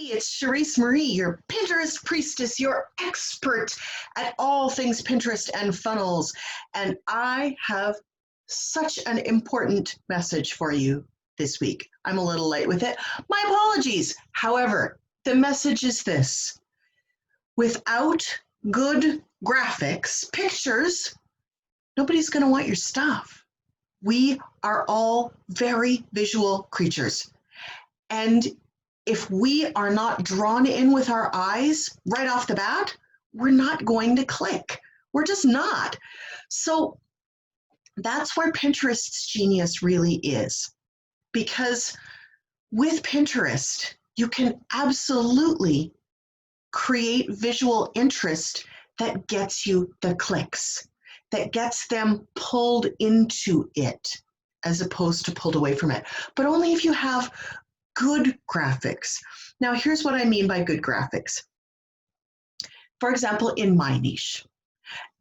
It's Charisse Marie, your Pinterest priestess, your expert at all things Pinterest and funnels. And I have such an important message for you this week. I'm a little late with it. My apologies. However, the message is this: without good graphics, pictures, nobody's going to want your stuff. We are all very visual creatures. And if we are not drawn in with our eyes right off the bat, we're not going to click. We're just not. So that's where Pinterest's genius really is. Because with Pinterest, you can absolutely create visual interest that gets you the clicks, that gets them pulled into it as opposed to pulled away from it. But only if you have good graphics. Now, here's what I mean by good graphics. For example, in my niche,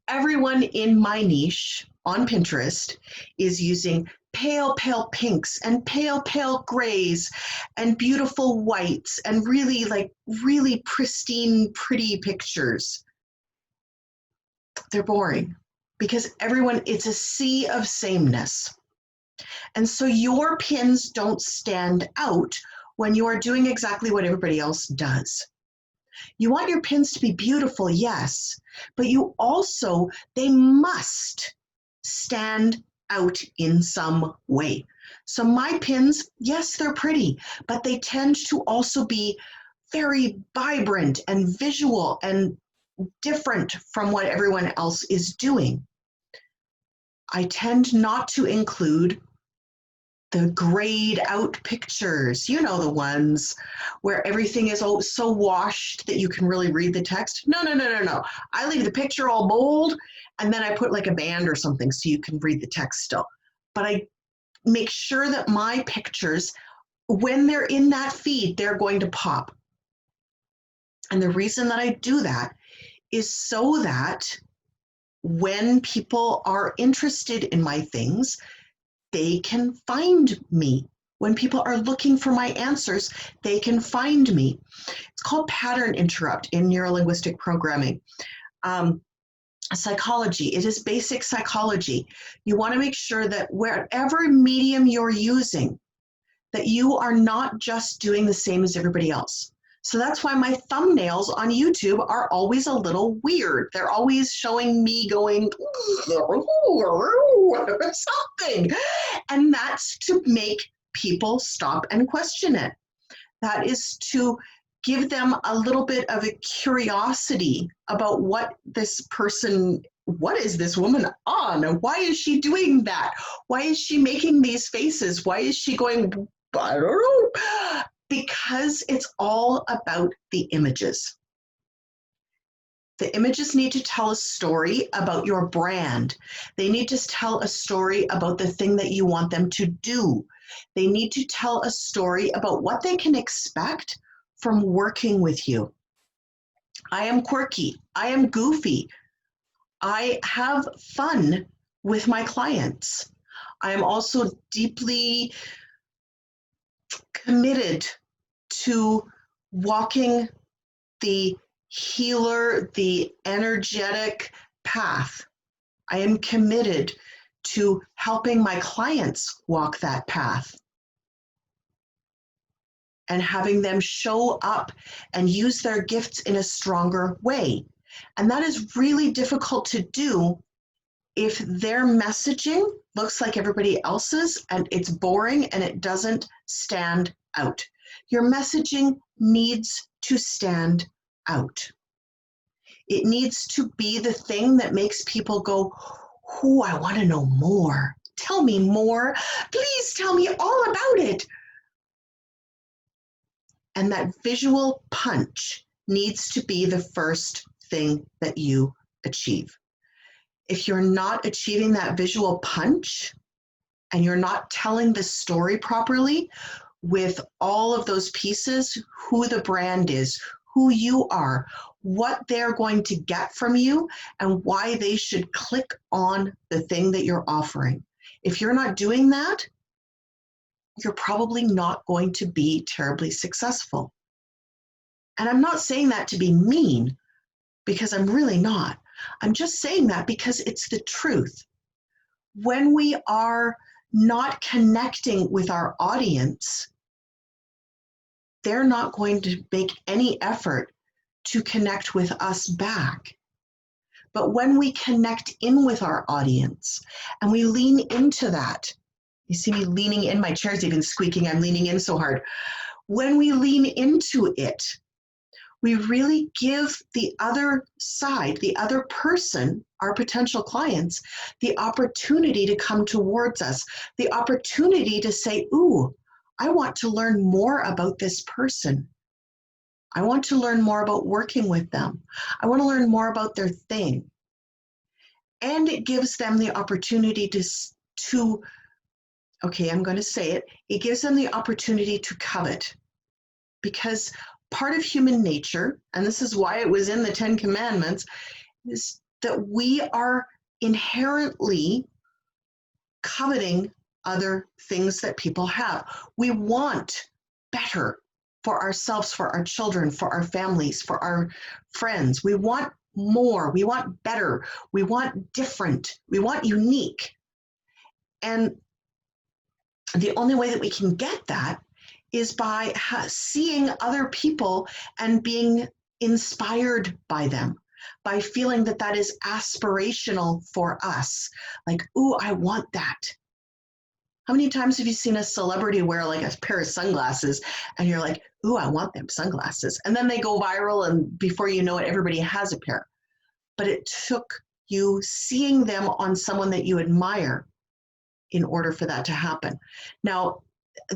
everyone in my niche on Pinterest is using pale, pale pinks and pale, pale grays and beautiful whites and really pristine, pretty pictures. They're boring because it's a sea of sameness. And so your pins don't stand out when you are doing exactly what everybody else does. You want your pins to be beautiful, yes, but they must stand out in some way. So my pins, yes, they're pretty, but they tend to also be very vibrant and visual and different from what everyone else is doing. I tend not to include the grayed out pictures, you know, the ones where everything is so washed that you can really read the text. No. I leave the picture all bold and then I put like a band or something so you can read the text still. But I make sure that my pictures, when they're in that feed, they're going to pop. And the reason that I do that is so that when people are interested in my things, they can find me. When people are looking for my answers, they can find me. It's called pattern interrupt in neurolinguistic programming. Psychology, it is basic psychology. You want to make sure that wherever medium you're using, that you are not just doing the same as everybody else. So that's why my thumbnails on YouTube are always a little weird. They're always showing me going something. And that's to make people stop and question it. That is to give them a little bit of a curiosity about what is this woman on? And why is she doing that? Why is she making these faces? Why is she going, I don't know? Because it's all about the images. The images need to tell a story about your brand. They need to tell a story about the thing that you want them to do. They need to tell a story about what they can expect from working with you. I am quirky. I am goofy. I have fun with my clients. I am also deeply committed to walking the healer, the energetic path. I am committed to helping my clients walk that path and having them show up and use their gifts in a stronger way. And that is really difficult to do if their messaging looks like everybody else's and it's boring and it doesn't stand out. Your messaging needs to stand out. It needs to be the thing that makes people go, "Oh, I want to know more. Tell me more. Please tell me all about it." And that visual punch needs to be the first thing that you achieve. If you're not achieving that visual punch and you're not telling the story properly with all of those pieces, who the brand is, who you are, what they're going to get from you, and why they should click on the thing that you're offering. If you're not doing that, you're probably not going to be terribly successful. And I'm not saying that to be mean, because I'm really not. I'm just saying that because it's the truth. When we are not connecting with our audience, they're not going to make any effort to connect with us back. But when we connect in with our audience and we lean into that, you see me leaning in, my chair's even squeaking, I'm leaning in so hard. When we lean into it, we really give the other side, the other person, our potential clients, the opportunity to come towards us, the opportunity to say, ooh, I want to learn more about this person. I want to learn more about working with them. I want to learn more about their thing. And it gives them the opportunity to okay, I'm going to say it, it gives them the opportunity to covet. Because part of human nature, and this is why it was in the 10 Commandments, is that we are inherently coveting other things that people have. We want better for ourselves, for our children, for our families, for our friends. We want more, we want better, we want different, we want unique. And the only way that we can get that is by seeing other people and being inspired by them, by feeling that that is aspirational for us. Like, ooh, I want that. How many times have you seen a celebrity wear like a pair of sunglasses and you're like, ooh, I want them sunglasses. And then they go viral and before you know it, everybody has a pair. But it took you seeing them on someone that you admire in order for that to happen. Now,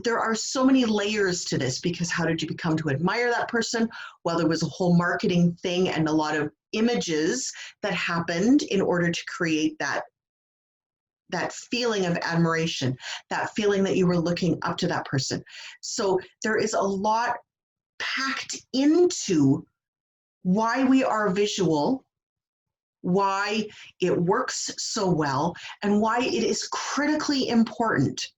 there are so many layers to this, because how did you become to admire that person? Well, there was a whole marketing thing and a lot of images that happened in order to create that feeling of admiration, that feeling that you were looking up to that person. So there is a lot packed into why we are visual, why it works so well, and why it is critically important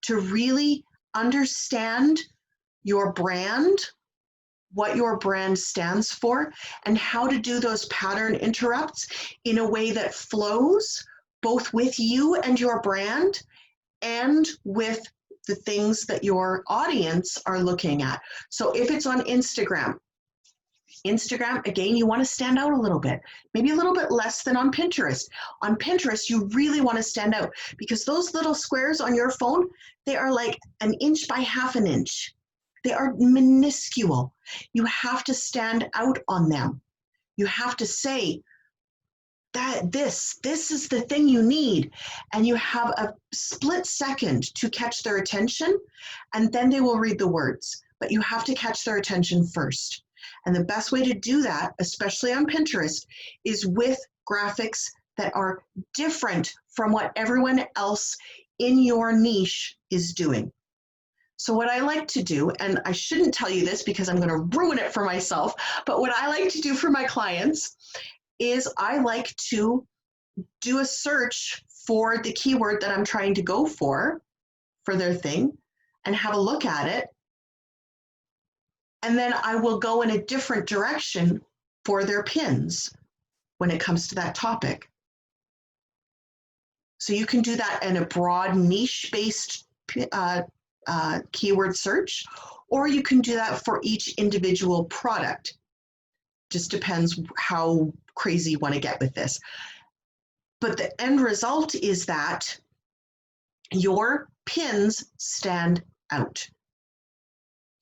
to really understand your brand, what your brand stands for, and how to do those pattern interrupts in a way that flows both with you and your brand and with the things that your audience are looking at. So if it's on Instagram, again, you want to stand out a little bit, maybe a little bit less than on Pinterest. On Pinterest, you really want to stand out because those little squares on your phone, they are like an inch by half an inch. They are minuscule. You have to stand out on them. You have to say that this is the thing you need. And you have a split second to catch their attention, and then they will read the words. But you have to catch their attention first. And the best way to do that, especially on Pinterest, is with graphics that are different from what everyone else in your niche is doing. So what I like to do, and I shouldn't tell you this because I'm going to ruin it for myself, but what I like to do for my clients is I like to do a search for the keyword that I'm trying to go for their thing and have a look at it. And then I will go in a different direction for their pins when it comes to that topic. So you can do that in a broad niche-based keyword search, or you can do that for each individual product. Just depends how crazy you want to get with this. But the end result is that your pins stand out.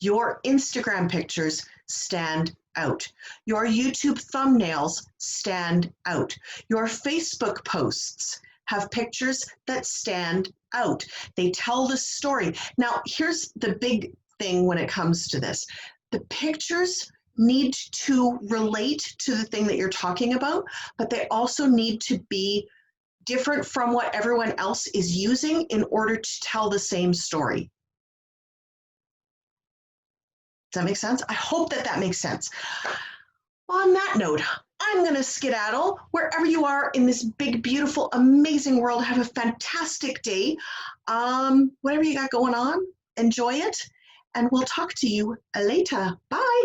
Your Instagram pictures stand out. Your YouTube thumbnails stand out. Your Facebook posts have pictures that stand out. They tell the story. Now, here's the big thing when it comes to this. The pictures need to relate to the thing that you're talking about, but they also need to be different from what everyone else is using in order to tell the same story. Does that make sense? I hope that makes sense. On that note, I'm going to skedaddle. Wherever you are in this big, beautiful, amazing world, have a fantastic day. Whatever you got going on, enjoy it. And we'll talk to you later. Bye.